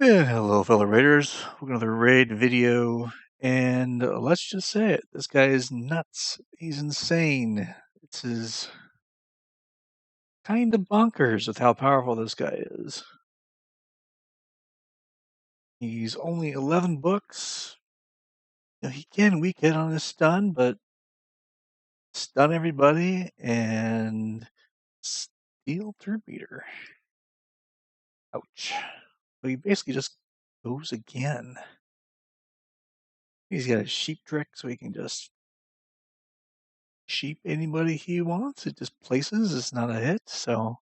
And hello, fellow raiders. We're going to another raid video, and let's just say it. This guy is nuts. He's insane. It's his kind of bonkers with how powerful this guy is. He's only 11 books. You know, he can weak hit on his stun, but stun everybody and steal through beater. Ouch. So he basically just goes again. He's got a sheep trick, so he can just sheep anybody he wants. It just places. It's not a hit, so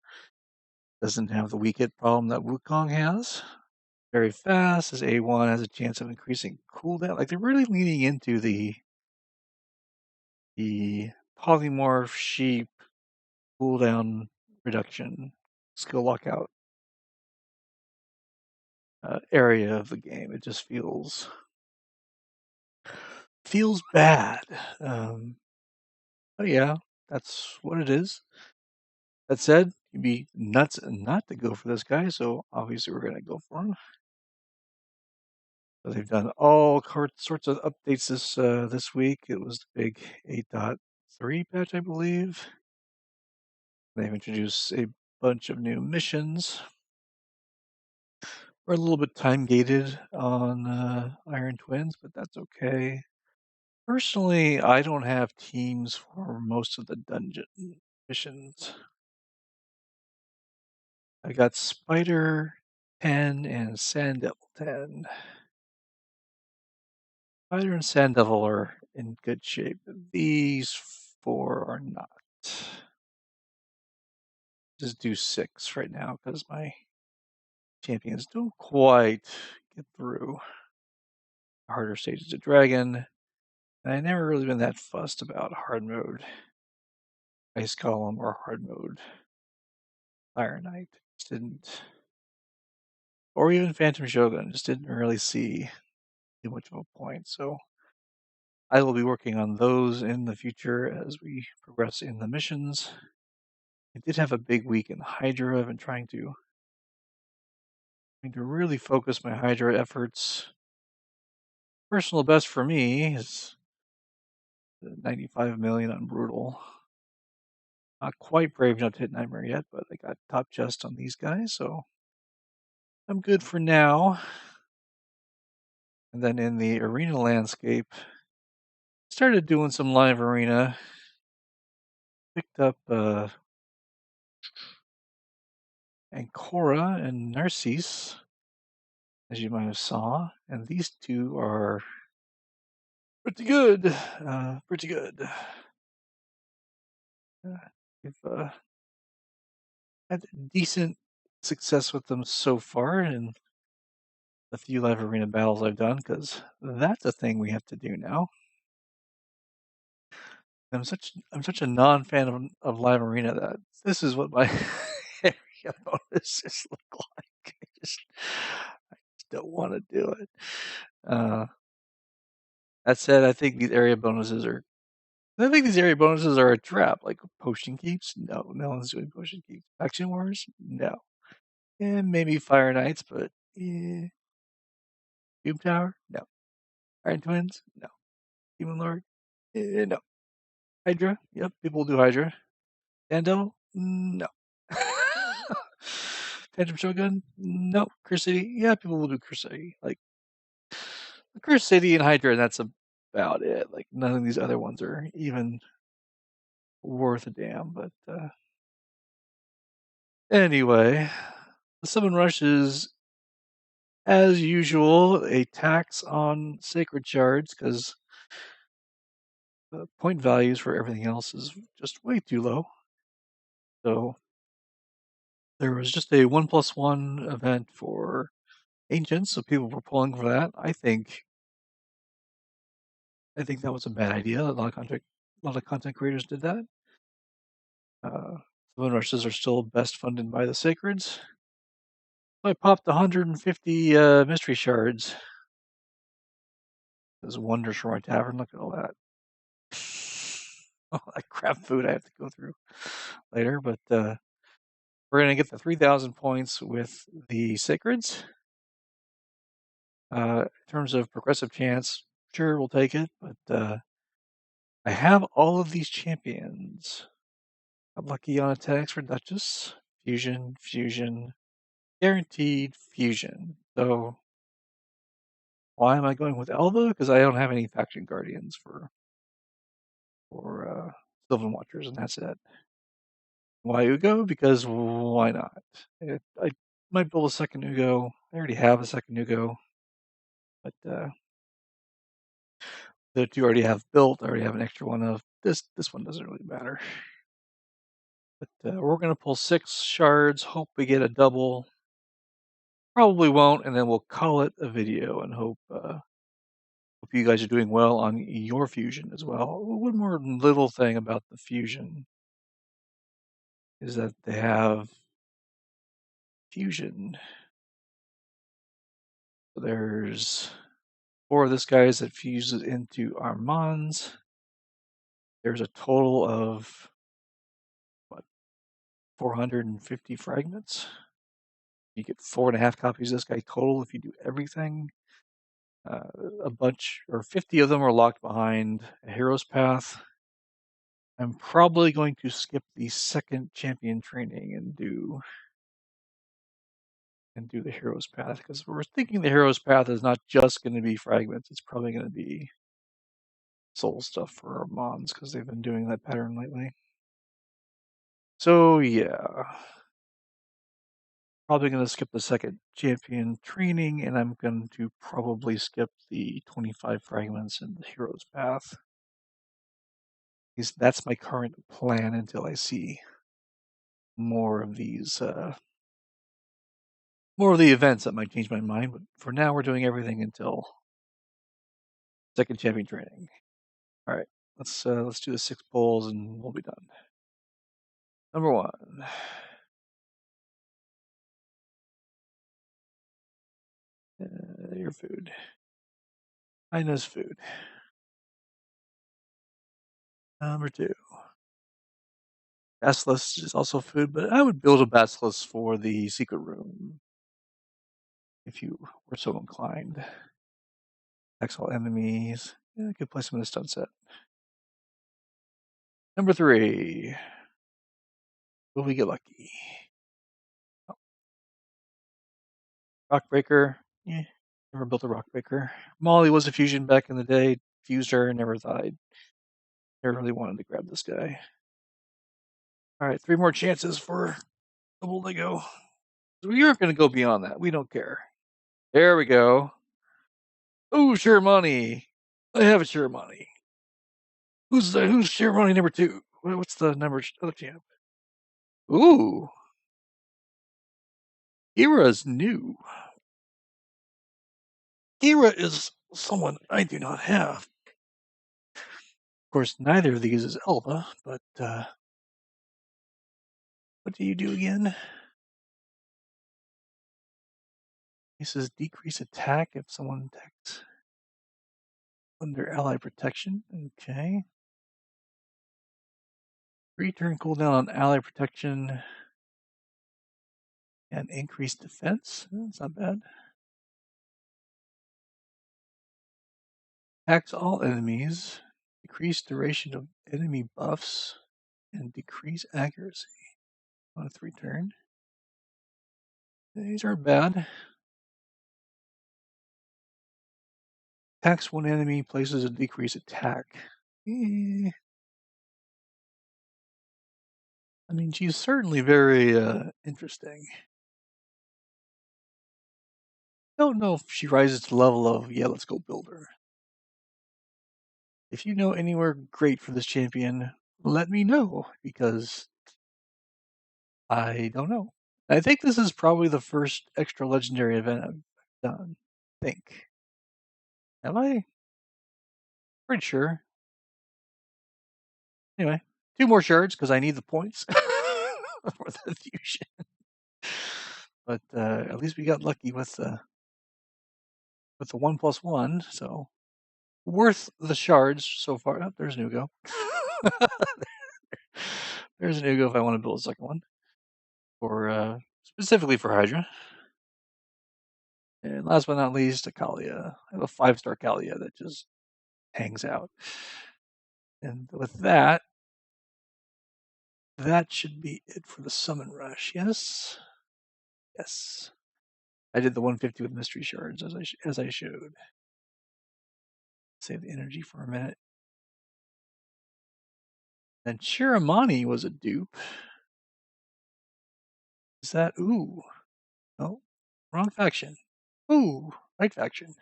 doesn't have the weak hit problem that Wukong has. Very fast. His A1 has a chance of increasing cooldown. Like they're really leaning into the polymorph sheep cooldown reduction skill lockout area of the game. It just feels bad. But yeah, that's what it is. That said, you'd be nuts not to go for this guy, so obviously we're gonna go for him. So they've done all sorts of updates this week. It was the big 8.3 patch, I believe. They've introduced a bunch of new missions. We're a little bit time gated on Iron Twins, but that's okay. Personally, I don't have teams for most of the dungeon missions. I got Spider 10 and Sand Devil 10. Spider and Sand Devil are in good shape. These four are not. Just do 6 right now because my champions don't quite get through harder stages of Dragon. And I never really been that fussed about hard mode Ice Column or hard mode Fire Knight. Just didn't, or even Phantom Shogun. Just didn't really see too much of a point. So I will be working on those in the future as we progress in the missions. I did have a big week in Hydra. I've been trying to really focus my Hydra efforts. Personal best for me is 95 million on Brutal. Not quite brave enough to hit Nightmare yet, but I got top chest on these guys, so I'm good for now. And then in the arena landscape, started doing some live arena. Picked up Ancora and Narcisse, as you might have saw, and these two are pretty good. Pretty good. We've had decent success with them so far in the few live arena battles I've done, because that's a thing we have to do now. I'm such a non-fan of live arena that this is what my area bonuses look like. I just don't want to do it. That said, I think these area bonuses are a trap. Like potion keeps, no one's doing potion keeps. Faction wars, no. And maybe Fire Knights, but Doom Tower, no. Iron Twins, no. Demon Lord, no. Hydra, yep, people will do Hydra. Dando, no. Phantom Shogun, no. Curse City, yeah, people will do Curse City. Like Curse City and Hydra, and that's about it. Like none of these other ones are even worth a damn. But anyway, the Summon Rush is, as usual, a tax on Sacred Shards because the point values for everything else is just way too low. So there was just a 1+1 event for Ancients, so people were pulling for that. I think that was a bad idea. A lot of content creators did that. Summon Rushes are still best funded by the Sacreds. So I popped 150 mystery shards. There's wonders for my tavern. Look at all that. All that crap food I have to go through later. But we're going to get the 3,000 points with the Sacreds. In terms of progressive chance, sure, we'll take it, but I have all of these champions. I'm lucky on a 10x for Duchess. Fusion, fusion, guaranteed fusion. So why am I going with Elva? Because I don't have any faction guardians for Sylvan Watchers, and that's it. Why Ugo? Because why not? I might build a second Ugo. I already have a second Ugo, but the two I already have built. I already have an extra one of this. This one doesn't really matter. But we're gonna pull 6 shards. Hope we get a double. Probably won't, and then we'll call it a video and hope you guys are doing well on your fusion as well. One more little thing about the fusion is that they have fusion. So there's 4 of this guys that fuses into Armanz. There's a total of what, 450 fragments. You get 4.5 copies of this guy total if you do everything. A bunch or 50 of them are locked behind a hero's path. I'm probably going to skip the second champion training and do the hero's path because we're thinking the hero's path is not just going to be fragments. It's probably going to be soul stuff for our mons because they've been doing that pattern lately. So yeah, probably going to skip the second champion training, and I'm going to probably skip the 25 fragments in the hero's path. That's my current plan until I see more of these, more of the events that might change my mind. But for now, we're doing everything until second champion training. All right, let's do the 6 polls and we'll be done. Number 1. Your food. Ina's food. Number 2. Basilisk is also food, but I would build a basilisk for the secret room if you were so inclined. Attack all enemies. Yeah, I could place them in a stun set. Number 3. Will we get lucky? Oh. Rockbreaker. Yeah, never built a Rockbreaker. Molly was a fusion back in the day. Fused her, never thought I never really wanted to grab this guy. All right, 3 more chances for double Lego. We aren't going to go beyond that. We don't care. There we go. Oh, sure money. I have a sure money. Who's sure money number 2? What's the number other champ? Ooh. Ira's new. Ira is someone I do not have. Of course, neither of these is Elva, but what do you do again? This is decrease attack if someone attacks under ally protection. Okay. 3 turn cooldown on ally protection and increase defense. That's not bad. Attacks all enemies, decrease duration of enemy buffs, and decrease accuracy on a 3 turn. These aren't bad. Attacks one enemy, places a decrease attack. I mean, she's certainly very interesting. Don't know if she rises to the level of, yeah, let's go build her. If you know anywhere great for this champion, let me know, because I don't know. I think this is probably the first extra legendary event I've done. I think. Am I? Pretty sure. Anyway, 2 more shards because I need the points for the fusion. But at least we got lucky with the 1+1, so worth the shards so far. Oh, there's an Ugo. There's an Ugo if I want to build a second one, for specifically for Hydra. And last but not least, a Kalia. I have a 5-star Kalia that just hangs out. And with that, that should be it for the summon rush. Yes? Yes. I did the 150 with mystery shards as I showed. Save the energy for a minute. Then Chiramani was a dupe. Is that ooh? No, wrong faction. Ooh, right faction.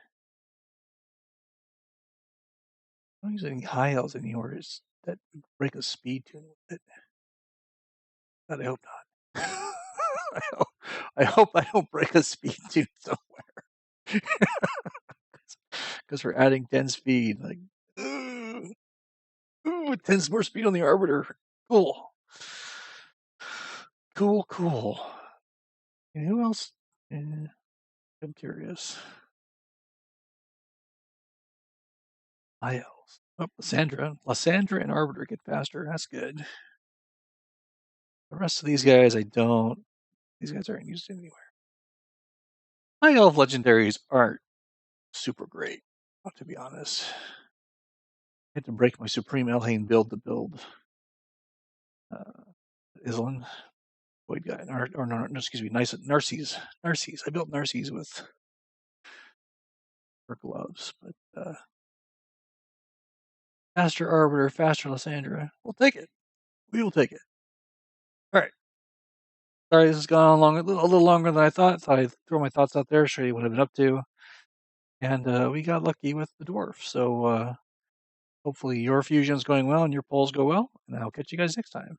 I'm not using high elves anymore. That would break a speed tune with it. But I hope not. I hope I don't break a speed tune somewhere. Because we're adding 10 speed. Like, ooh, 10 more speed on the Arbiter. Cool. Cool. And who else? I'm curious. High elves. Oh, Lysandra and Arbiter get faster. That's good. The rest of these guys, I don't. These guys aren't used anywhere. High elf legendaries aren't super great, to be honest. I had to break my Supreme Elhain build to build Islan. Void guy. Or no, excuse me, Narcisse. I built Narcisse with her gloves, but faster Arbiter, faster Lysandra. We'll take it. We will take it. All right. Sorry, this has gone on a little longer than I thought. Thought I'd throw my thoughts out there, show you what I've been up to. And we got lucky with the dwarf. So hopefully your fusion's going well and your polls go well. And I'll catch you guys next time.